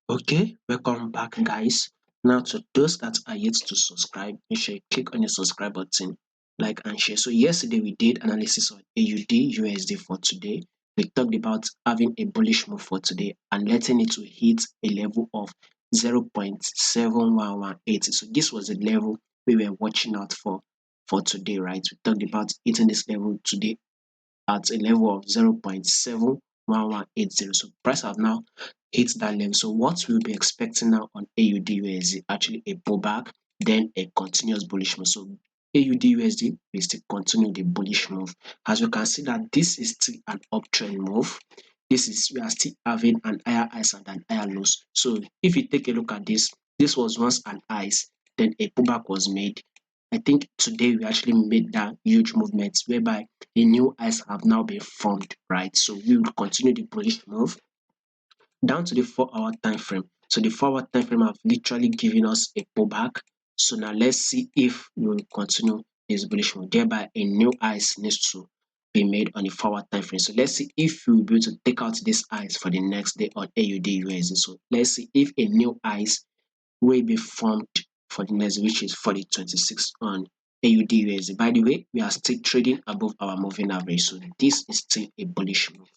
Okay, welcome back, guys. Now, to those that are yet to subscribe, make sure you click on the subscribe button, like and share. So, yesterday we did analysis of AUD USD for today. We talked about having a bullish move for today and letting it to hit a level of 0.7118. So, this was the level we were watching out for today, right? We talked about hitting this level today at a level of 0.71180. So price have now hit that level. So what we'll be expecting now on AUD USD, actually a pullback, then a continuous bullish move. So AUD USD will still continue the bullish move. As you can see that this is still an uptrend move. We are still having an higher highs and an higher lows. So if you take a look at this was once an highs, then a pullback was made. I think today we actually made that huge movement whereby the new highs have now been formed, right? So we will continue the bullish move down to the 4 hour time frame. So the 4 hour time frame have literally given us a pullback. So now let's see if we will continue this bullish move. Thereby a new highs needs to be made on the 4 hour time frame. So let's see if we will be able to take out this highs for the next day on AUD USD. So let's see if a new highs will be formed for the next, which is for the 26th on AUD USD. By the way, we are still trading above our moving average, so this is still a bullish move.